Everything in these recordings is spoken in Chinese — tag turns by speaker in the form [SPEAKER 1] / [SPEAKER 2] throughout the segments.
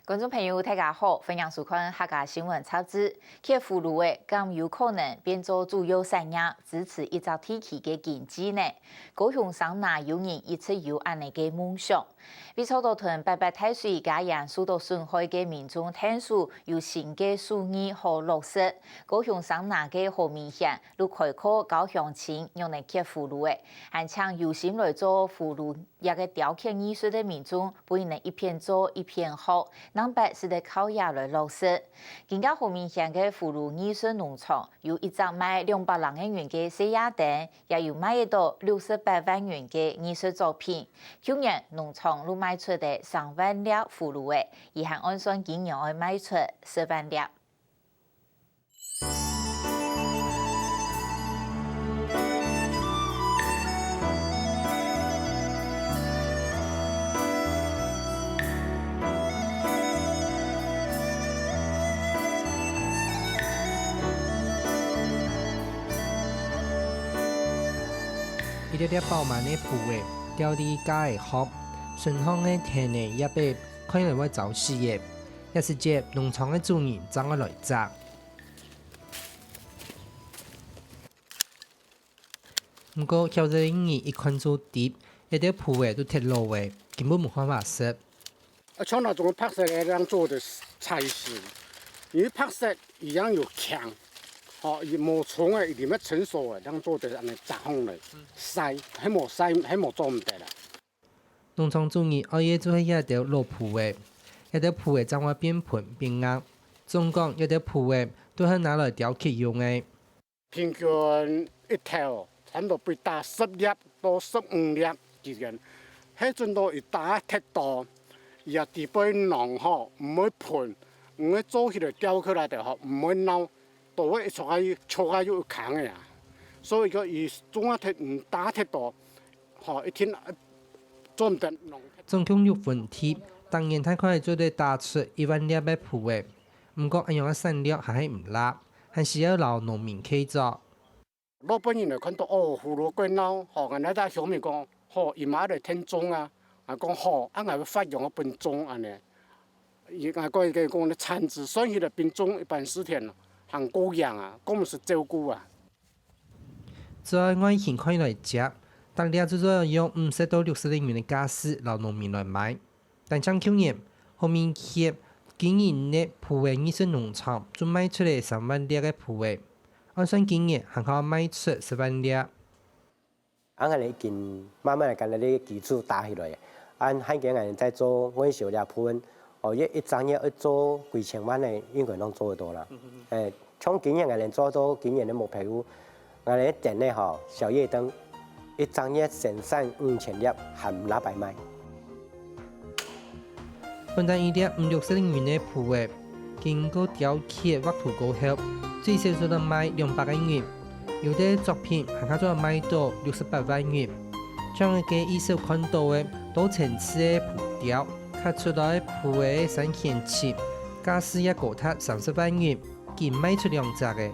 [SPEAKER 1] 观众朋友，大家好，欢迎收看客家新闻插枝。客户路的更有可能变做主要产业，支持一则地区的经济呢？高雄省内有人一直有安尼嘅梦想。为草多屯白白太水家人受到损害嘅民众探索有新嘅数字和落实。高雄省内嘅好明显，如开课搞乡亲用来客户路的，还请有心来做葫芦一个雕刻艺术的民众，不能一片做一片好。南北是得靠亚来落实，更加好明显嘅葫芦艺术农场有一张卖200人元嘅西亚灯，也有卖到68万元嘅艺术作品。去年农场路卖出的3万粒葫芦诶，而还按算今年要卖出10万粒。
[SPEAKER 2] 一粒粒饱满的蒲诶，吊伫家的壳，顺风的天呢也被看来会走死的，也是接农场的主人怎个来摘。不过晓得因一看做碟，一啲蒲诶都脱落诶，根本冇办法食。
[SPEAKER 3] 像那种拍摄来这样做的才是，因为拍摄一样有强。也冇虫诶，里面成熟诶，当做的安尼杂风嘞，晒，还冇做唔得啦。
[SPEAKER 2] 农场主人熬夜做喺一条落蒲诶，一条蒲诶将会变盘变硬，总共一条蒲诶都系拿来雕刻用诶。
[SPEAKER 3] 平均一条差唔多被打10粒到15粒之间，迄阵都一打铁刀，也地杯囊吼，唔会盘，唔会做起来雕起来就好，唔会挠。到位一撮下要扛嘅呀，所以個以中一鐵唔打鐵到，一天做唔得。
[SPEAKER 2] 總共6分鐵，當然太快就得打出1萬粒嘅蒲嘅，不過一樣嘅產量還係唔辣，還是要留農民去做。
[SPEAKER 3] 老本人嚟看到葫蘆桂腦，人哋喺上面講，伊媽嚟聽鐘啊，講我會發揚個品種安尼，伊講咧產值，所以咧品種一般10天咯。很高养啊，我们是照顾啊。
[SPEAKER 2] 在外形看来食，当地就要用50到60元的价值留农民来买。但像去年，后面协經營的蒲嘅藝術農場就賣出嚟3萬粒嘅蒲嘅，按算今年還可賣出10萬粒。
[SPEAKER 4] 俺哋已經慢慢嚟將啲基礎打起來，按喺幾年在做我小粒蒲文。一張嘢要做幾千萬嘅，應該能做得到啦。從今年我哋做到今年嘅目標，我哋店內小夜燈一張嘢生產5000粒，含拿白賣。
[SPEAKER 2] 本單一粒560元嘅蒲嘅，經過雕刻畫圖過後，最少就能賣200元。有啲作品還可以賣到68萬元。將嘅藝術看到嘅多層次嘅蒲雕。刻出來蒲嘅3件切，價值一個塔30萬元，僅賣出2隻嘅。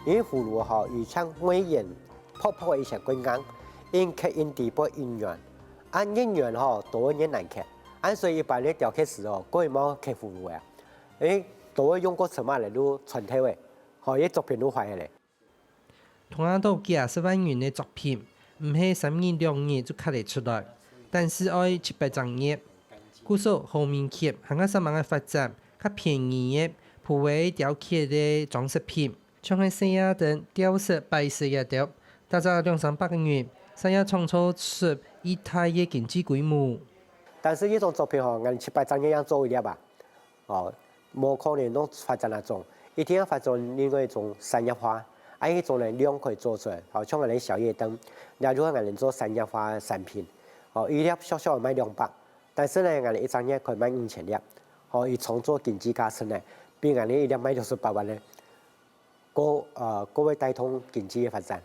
[SPEAKER 4] 因為葫蘆以像美顏泡泡一些滾硬，因刻因地波因緣，按因緣多年難刻，按所以一般咧雕刻師個會冇刻葫蘆嘅，都用過什麼嚟都傳體嘅，啲作品都壞嘅。
[SPEAKER 2] 同樣都幾10萬元嘅作品，唔係3年2年就刻得出來，但是要700張頁。故說後面貼還有什麼嘅發展，較便宜嘅蒲嘅雕刻嘅裝飾品，像係西亞燈、雕飾、白色嘅雕，大概200-300元，想要創造出一大嘅經濟規模。
[SPEAKER 4] 但是呢種作品我哋700張嘢樣做一粒吧，冇可能都發展那種，一定要發展另外一種商業化，一種呢量可以做出來，像我哋小夜燈，例如我哋做商業化產品，一粒小小賣200。但是呢，我哋一張嘢可以賣5000粒，以創造經濟價值呢，比我哋一粒賣68萬呢，嗰會帶動經濟嘅發展。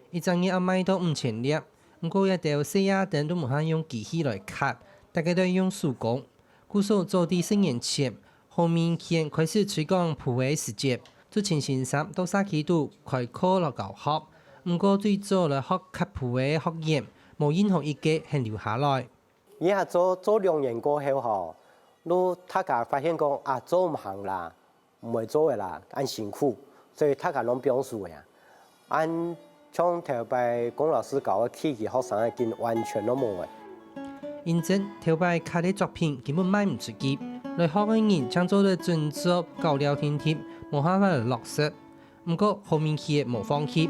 [SPEAKER 2] 一張嘢要賣到5000粒，不過一條西亞燈都冇法用機器來刻，大家都要用手工。故所做啲10年前，後面先開始推廣蒲嘅時節，就請先生到沙溪度開課落教學，不過最早來學刻蒲嘅學員，冇任何一個肯留下來。
[SPEAKER 4] 以後做2年過後他家发现讲啊做唔行啦，唔会做嘅啦，按辛苦，所以他家拢表示呀，按像头摆龚老师教嘅体育学生已经完全都冇嘅。
[SPEAKER 2] 认真头摆卡的作品根本卖唔出去，来学嘅人将做到准作搞聊天贴，冇办法落实。不过后面佢冇放弃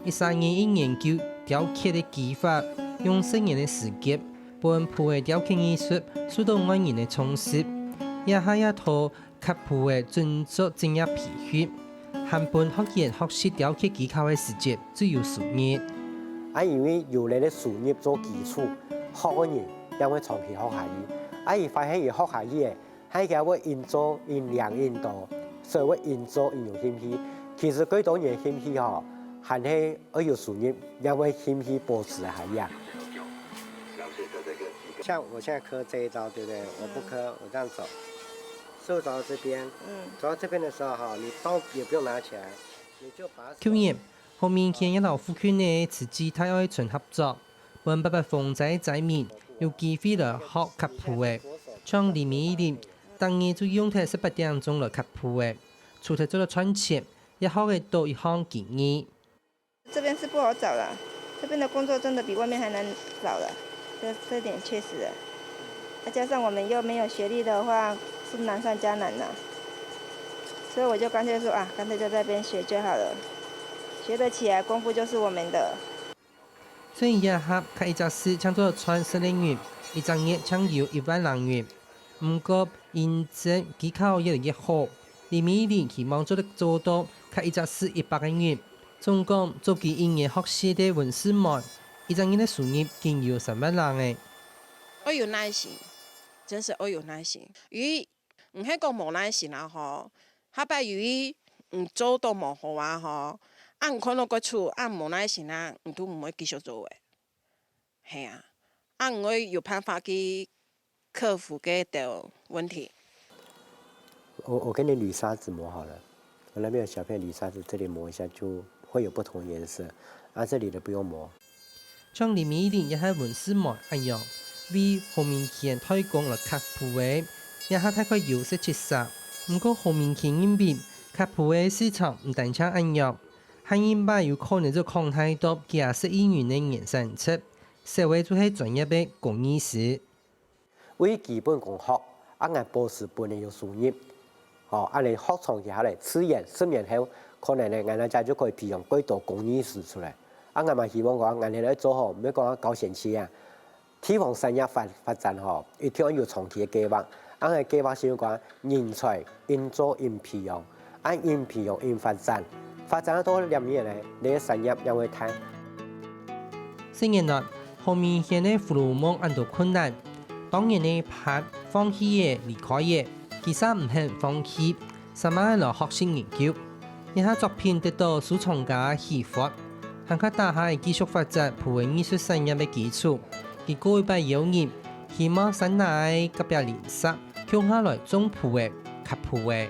[SPEAKER 2] ，13年一研究雕刻的技法，用10年的时间，本铺的雕刻艺术受到外人的重视，也下一套刻铺的准作专业培训，韩本学员学习雕刻技巧的时间只有10年。
[SPEAKER 4] 因为有你的事业做基础，学嘅人也会长期学下去。伊发现伊学下去嘅，喺佢會因做因量因多，所以會因做因有興趣。其實幾多年興趣吼，還係要有事業，也會興趣保持下呀。像我現在刻這一招，對不對？我不刻，我這樣走，手走到這邊，走到這邊的時候哈，你刀也不用拿起來，你就把。
[SPEAKER 2] 去年後面見一老夫婦呢，自己太愛純合作，本爸爸風仔仔面有機會來學刻鋪嘅，像黎明一年，當年就用喺18點鐘來刻鋪嘅，除咗做咗串錢。也好嘅多一項建議。
[SPEAKER 5] 这边是不好找了，这边的工作真的比外面还难找了，这点确实的。再加上我们又没有学历的话，是难上加难了。所以我就干脆说啊，干脆就在这边学就好了，学得起来，功夫就是我们的。
[SPEAKER 2] 所以也合開一隻事搶做串10年元，一張月搶要1萬人元。不過認證技巧越來越好，黎明一年期望做到。開一隻事100個元，總共做幾1年學習的文史門，一張年的收入竟有3萬人誒。
[SPEAKER 6] 我有耐心，真是我有耐心。於唔係講冇耐心啦吼，下擺於唔做到冇好啊吼，唔看到個處冇耐心啦，都唔會繼續做嘅。係啊，唔會有辦法去克服嘅的問題。
[SPEAKER 4] 我給你鋁砂紙磨好了。我那邊有小片鋁砂紙，這裡磨一下就會有不同顏色，這裡的不用磨。
[SPEAKER 2] 像黎明一年也係文史門一樣，為後面前推廣了刻鋪嘅，也係太過優勢切實。不過後面前因為刻鋪嘅市場唔單止一樣，係因為有可能就抗太多幾十億元的衍生出，社會就係專業的工藝師。
[SPEAKER 4] 為基本功學，按保持本嚟有收入。按你學長期下來，10年後可能咧，俺家就可以培養幾多工藝師出來。俺嘛希望講，俺哋咧做好，唔好講搞前期啊。地方產業發展吼，一定要有長期嘅計劃。俺嘅計劃是講人才應做應培養，按應培養應發展，發展得多2年咧，你嘅產業也會大。
[SPEAKER 2] 10年來，後面現嘅葫蘆夢很多困難，當然呢怕放棄嘅離開嘅。其實唔肯放棄，慢慢來學習研究，以下作品得到收藏家喜歡，更加打下繼續發展鋪藝術產業嘅基礎。結果一班友人希望省內隔壁鄰舍，共下來種鋪嘅刻鋪嘅。